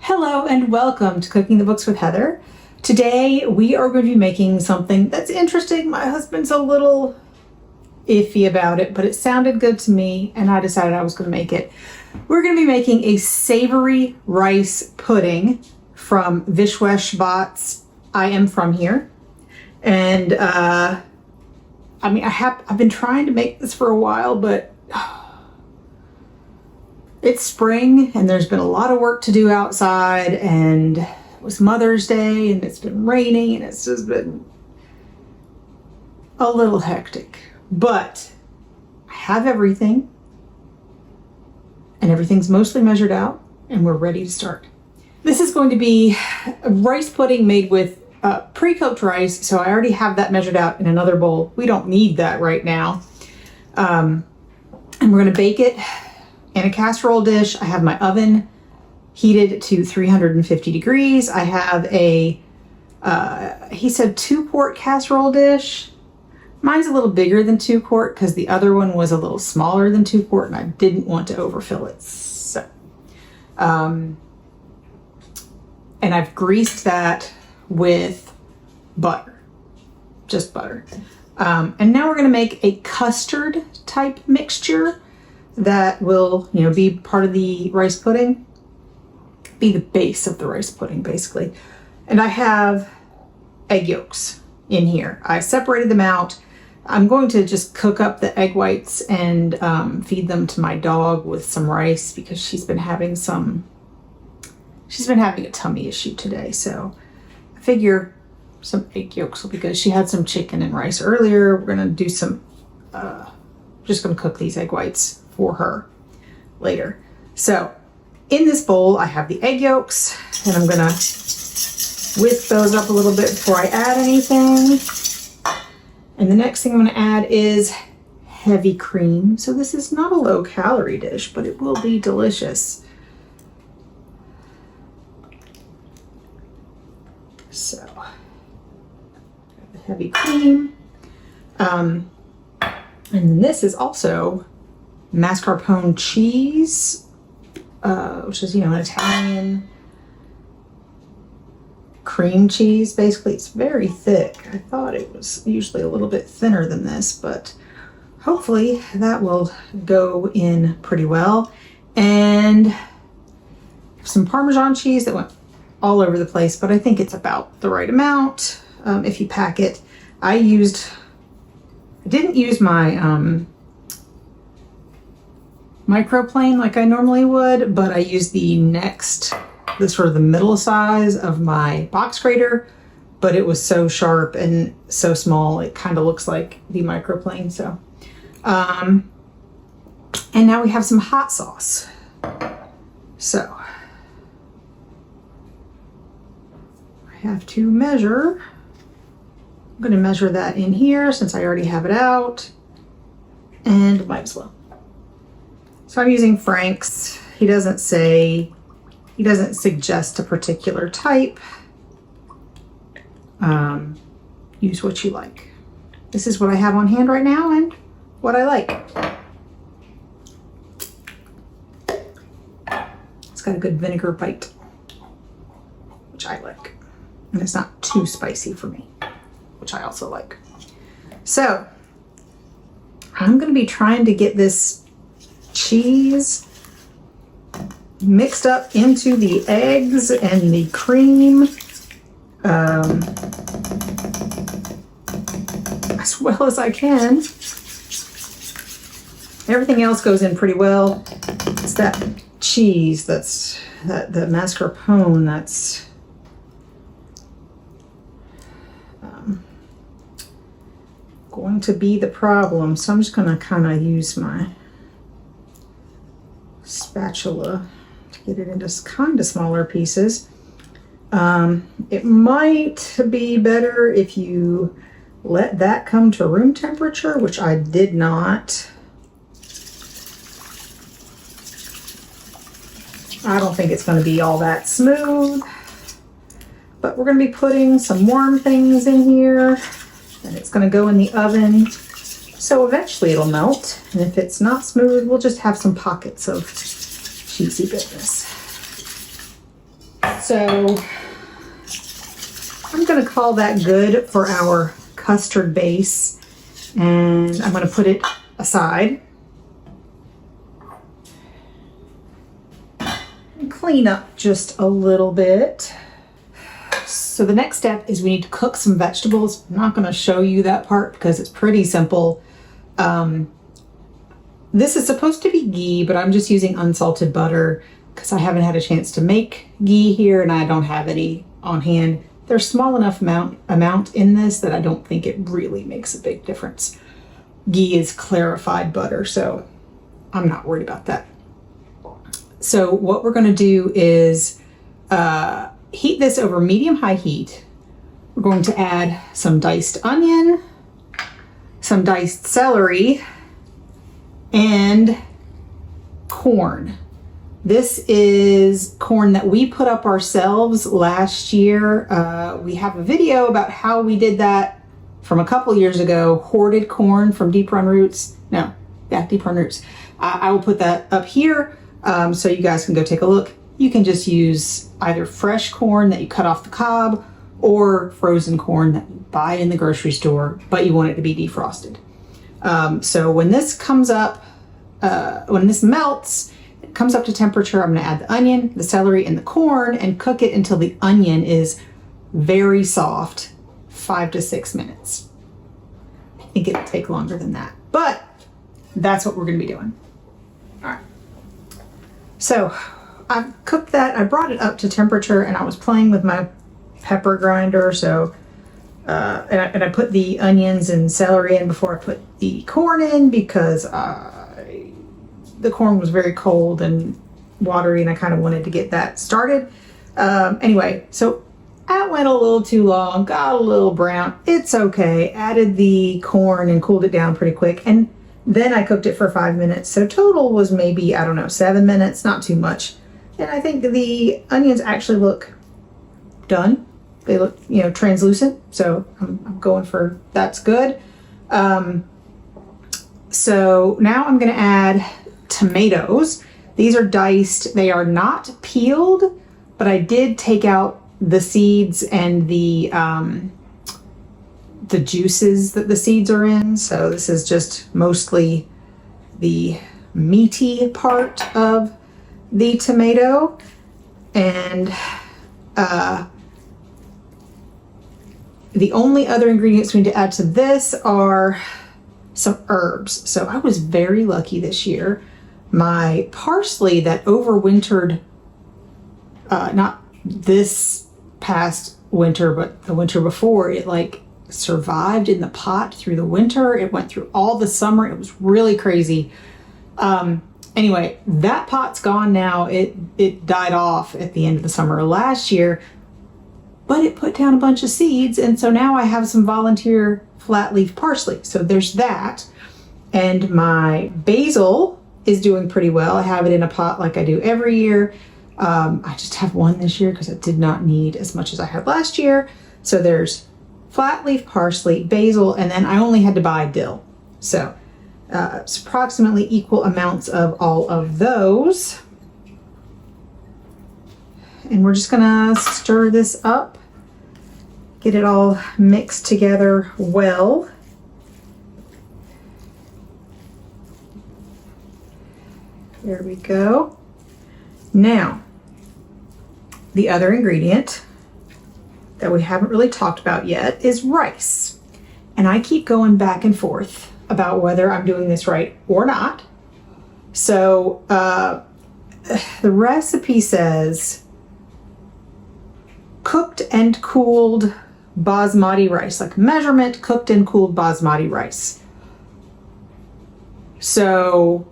Hello and welcome to Cooking the Books with Heather. Today we are going to be making something that's interesting. My husband's a little iffy about it, but it sounded good to me and I decided I was going to make it. We're going to be making a savory rice pudding from Vishwesh Bhatt's I Am From Here. And I've been trying to make this for a while, but it's spring and there's been a lot of work to do outside, and it was Mother's Day and it's been raining and it's just been a little hectic. But I have everything and everything's mostly measured out and we're ready to start. This is going to be a rice pudding made with pre-cooked rice, so I already have that measured out in another bowl. We don't need that right now. And we're going to bake it in a casserole dish. I have my oven heated to 350 degrees. I have a, he said 2-quart casserole dish. Mine's a little bigger than 2-quart because the other one was a little smaller than 2-quart and I didn't want to overfill it. So, and I've greased that with butter, just butter. And now we're going to make a custard type mixture that will, be part of the rice pudding, be the base of the rice pudding, basically. And I have egg yolks in here. I separated them out. I'm going to just cook up the egg whites and feed them to my dog with some rice because she's been having a tummy issue today. So I figure some egg yolks will be good. She had some chicken and rice earlier. We're going to do some, just going to cook these egg whites for her later. So in this bowl, I have the egg yolks and I'm gonna whisk those up a little bit before I add anything. And the next thing I'm gonna add is heavy cream. So this is not a low calorie dish, but it will be delicious. So the heavy cream. And then this is also mascarpone cheese, which is, an Italian cream cheese. Basically, it's very thick. I thought it was usually a little bit thinner than this, but hopefully that will go in pretty well. And some Parmesan cheese that went all over the place, but I think it's about the right amount if you pack it. I didn't use my microplane like I normally would, but I used the sort of the middle size of my box grater, but it was so sharp and so small it kind of looks like the microplane. So and now we have some hot sauce. So I have to measure. I'm going to measure that in here since I already have it out, and might as well. So I'm using Frank's. He doesn't suggest a particular type. Use what you like. This is what I have on hand right now and what I like. It's got a good vinegar bite, which I like. And it's not too spicy for me, which I also like. So I'm going to be trying to get this cheese mixed up into the eggs and the cream as well as I can. Everything else goes in pretty well. It's that cheese, the mascarpone, that's going to be the problem. So I'm just going to kind of use my spatula to get it into kind of smaller pieces. It might be better if you let that come to room temperature, which I did not. I don't think it's going to be all that smooth, but we're going to be putting some warm things in here and it's going to go in the oven. So eventually it'll melt, and if it's not smooth, we'll just have some pockets of cheesy goodness. So I'm going to call that good for our custard base, and I'm going to put it aside and clean up just a little bit. So the next step is we need to cook some vegetables. I'm not going to show you that part because it's pretty simple. This is supposed to be ghee, but I'm just using unsalted butter because I haven't had a chance to make ghee here and I don't have any on hand. There's small enough amount in this that I don't think it really makes a big difference. Ghee is clarified butter, so I'm not worried about that. So what we're going to do is heat this over medium-high heat. We're going to add some diced onion, some diced celery, and corn. This is corn that we put up ourselves last year. We have a video about how we did that from a couple years ago. Hoarded corn from Deep Run Roots. Deep Run Roots. I will put that up here so you guys can go take a look. You can just use either fresh corn that you cut off the cob or frozen corn that you buy in the grocery store, but you want it to be defrosted. So when this comes up, when this melts, it comes up to temperature, I'm going to add the onion, the celery, and the corn and cook it until the onion is very soft, 5 to 6 minutes. I think it'll take longer than that, but that's what we're going to be doing. All right. So I cooked that, I brought it up to temperature and I was playing with my pepper grinder. So, and I put the onions and celery in before I put the corn in because the corn was very cold and watery and I kind of wanted to get that started. Anyway, so that went a little too long, got a little brown. It's okay. Added the corn and cooled it down pretty quick. And then I cooked it for 5 minutes. So total was maybe, I don't know, 7 minutes, not too much. And I think the onions actually look done. They look, translucent. So I'm going for that's good. So now I'm going to add tomatoes. These are diced. They are not peeled, but I did take out the seeds and the juices that the seeds are in. So this is just mostly the meaty part of the tomato. And the only other ingredients we need to add to this are some herbs. So I was very lucky this year. My parsley that overwintered, not this past winter, but the winter before, it like survived in the pot through the winter. It went through all the summer. It was really crazy. Anyway, that pot's gone now. It died off at the end of the summer last year, but it put down a bunch of seeds. And so now I have some volunteer flat leaf parsley. So there's that. And my basil is doing pretty well. I have it in a pot like I do every year. I just have one this year because I did not need as much as I had last year. So there's flat leaf parsley, basil, and then I only had to buy dill. So it's approximately equal amounts of all of those. And we're just gonna stir this up, get it all mixed together well. There we go. Now, the other ingredient that we haven't really talked about yet is rice. And I keep going back and forth about whether I'm doing this right or not. So the recipe says cooked and cooled basmati rice, like measurement cooked and cooled basmati rice. So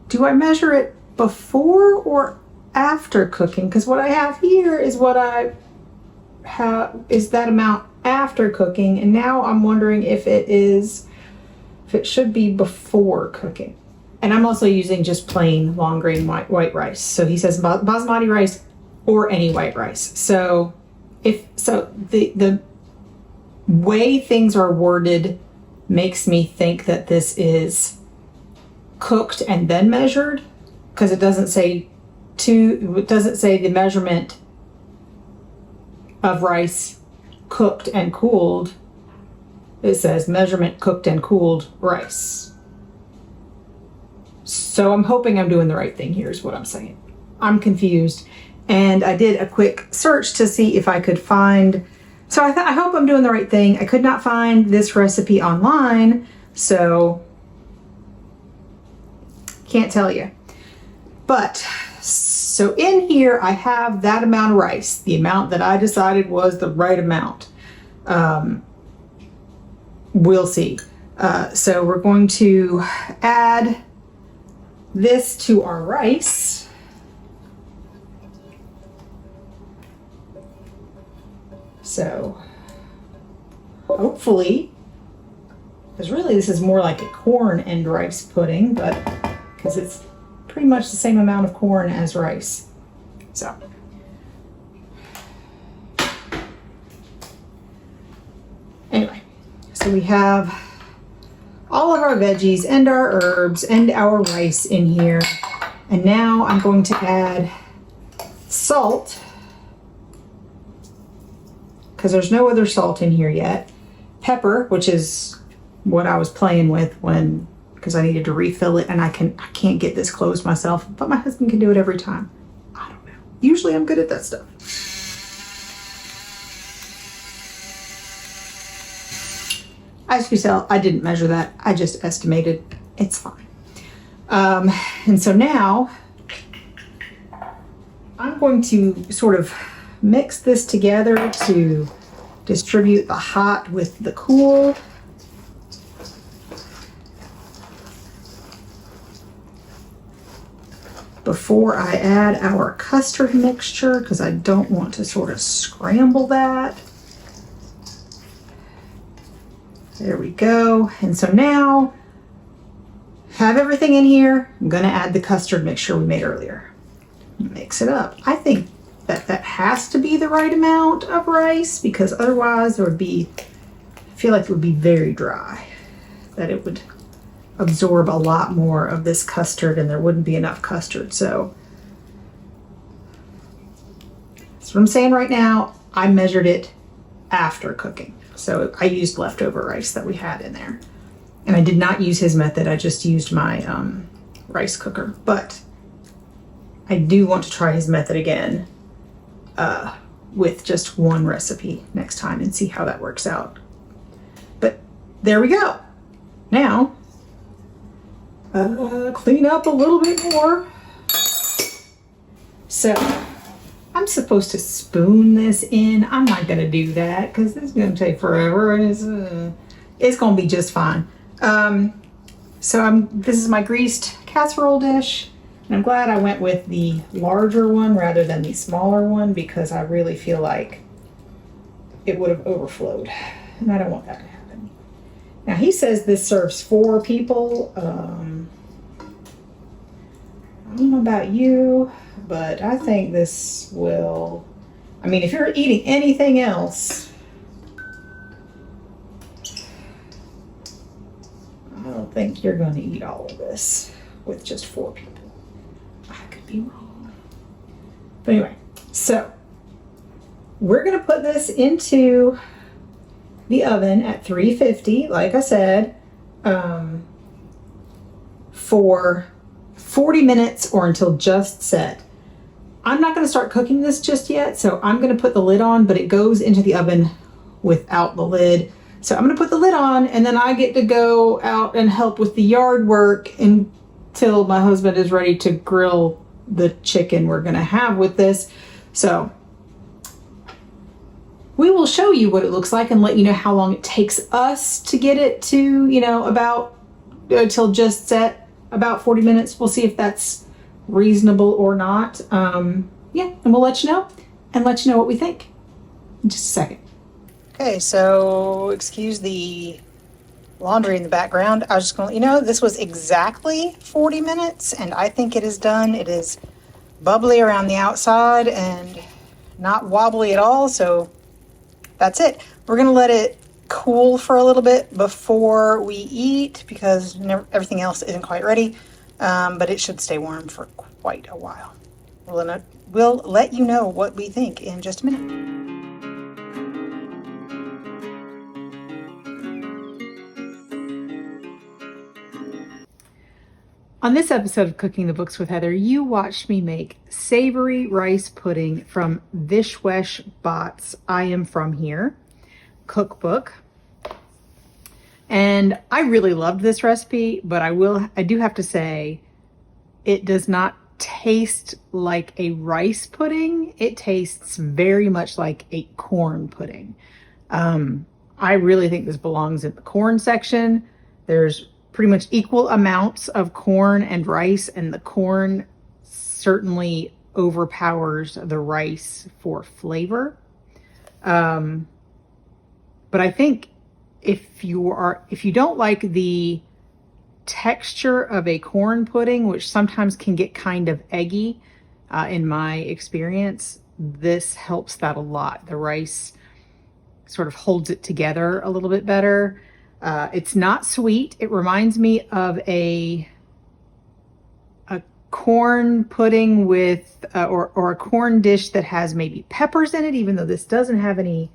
do I measure it before or after cooking? Because what I have here is what I have is that amount after cooking, and now I'm wondering if it should be before cooking. And I'm also using just plain long grain white rice. So he says basmati rice or any white rice. So the way things are worded makes me think that this is cooked and then measured, because it doesn't say the measurement of rice cooked and cooled. It says measurement cooked and cooled rice. So I'm hoping I'm doing the right thing here is what I'm saying. I'm confused. And I did a quick search to see if I could find, so I hope I'm doing the right thing. I could not find this recipe online, so can't tell you. But, so in here I have that amount of rice, the amount that I decided was the right amount. We'll see. So we're going to add this to our rice. So hopefully, because really this is more like a corn and rice pudding, but because it's pretty much the same amount of corn as rice. So anyway, so we have all of our veggies and our herbs and our rice in here. And now I'm going to add salt, because there's no other salt in here yet. Pepper, which is what I was playing with because I needed to refill it, and I can't get this closed myself, but my husband can do it every time. I don't know. Usually I'm good at that stuff. As you tell, I didn't measure that. I just estimated. It's fine. And so now I'm going to sort of mix this together to distribute the hot with the cool. Before I add our custard mixture, because I don't want to sort of scramble that. There we go. And so now, have everything in here. I'm going to add the custard mixture we made earlier. Mix it up. I think that has to be the right amount of rice, because otherwise there would be, I feel like it would be very dry. That it would absorb a lot more of this custard and there wouldn't be enough custard. So that's what I'm saying right now. I measured it after cooking. So I used leftover rice that we had in there. And I did not use his method. I just used my rice cooker. But I do want to try his method again with just one recipe next time and see how that works out. But there we go. Now, clean up a little bit more. So I'm supposed to spoon this in. I'm not going to do that because this is going to take forever, and it's going to be just fine. This is my greased casserole dish, and I'm glad I went with the larger one rather than the smaller one, because I really feel like it would have overflowed, and I don't want that to happen. Now he says this serves 4 people. I don't know about you, but I think this will, I mean, if you're eating anything else, I don't think you're going to eat all of this with just 4 people. I could be wrong. But anyway, so we're going to put this into the oven at 350, like I said, for 40 minutes or until just set. I'm not going to start cooking this just yet, so I'm going to put the lid on, but it goes into the oven without the lid. So I'm going to put the lid on, and then I get to go out and help with the yard work until my husband is ready to grill the chicken we're going to have with this. So we will show you what it looks like and let you know how long it takes us to get it to, about till just set, about 40 minutes. We'll see if that's reasonable or not. And we'll let you know and let you know what we think in just a second. Okay, so excuse the laundry in the background. I was just going to let you know this was exactly 40 minutes, and I think it is done. It is bubbly around the outside and not wobbly at all, so that's it. We're going to let it cool for a little bit before we eat, because everything else isn't quite ready, but it should stay warm for quite a while. We'll let you know what we think in just a minute. On this episode of Cooking the Books with Heather, you watched me make savory rice pudding from Vishwesh Bhatt's I Am From Here cookbook. And I really loved this recipe, but I do have to say it does not taste like a rice pudding. It tastes very much like a corn pudding. I really think this belongs in the corn section. There's pretty much equal amounts of corn and rice, and the corn certainly overpowers the rice for flavor. But I think if you don't like the texture of a corn pudding, which sometimes can get kind of eggy, in my experience, this helps that a lot. The rice sort of holds it together a little bit better. It's not sweet. It reminds me of a corn pudding with or a corn dish that has maybe peppers in it, even though this doesn't have any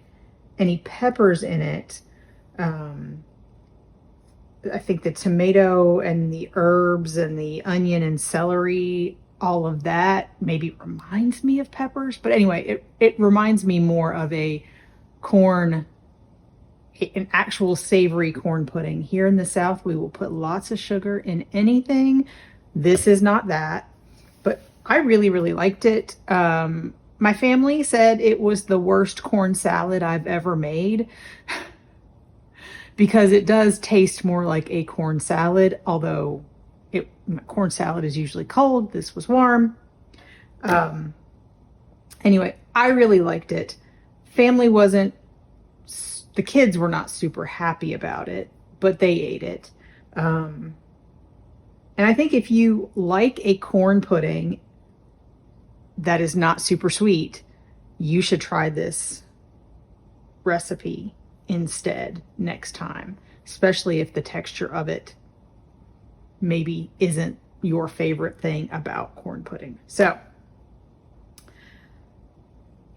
peppers in it. I think the tomato and the herbs and the onion and celery, all of that maybe reminds me of peppers. But anyway, it reminds me more of an actual savory corn pudding. Here in the South, we will put lots of sugar in anything. This is not that, but I really, really liked it. My family said it was the worst corn salad I've ever made because it does taste more like a corn salad, although corn salad is usually cold. This was warm. Anyway, I really liked it. The kids were not super happy about it, but they ate it. And I think if you like a corn pudding that is not super sweet, you should try this recipe instead next time, especially if the texture of it maybe isn't your favorite thing about corn pudding. So,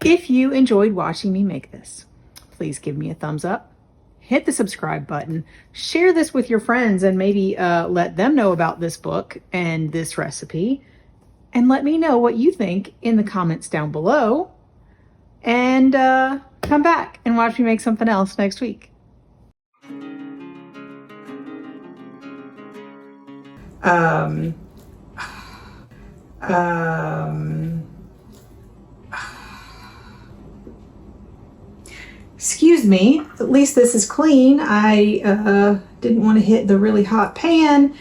if you enjoyed watching me make this, please give me a thumbs up, hit the subscribe button, share this with your friends, and maybe let them know about this book and this recipe, and let me know what you think in the comments down below, and come back and watch me make something else next week. Excuse me, at least this is clean. I didn't want to hit the really hot pan,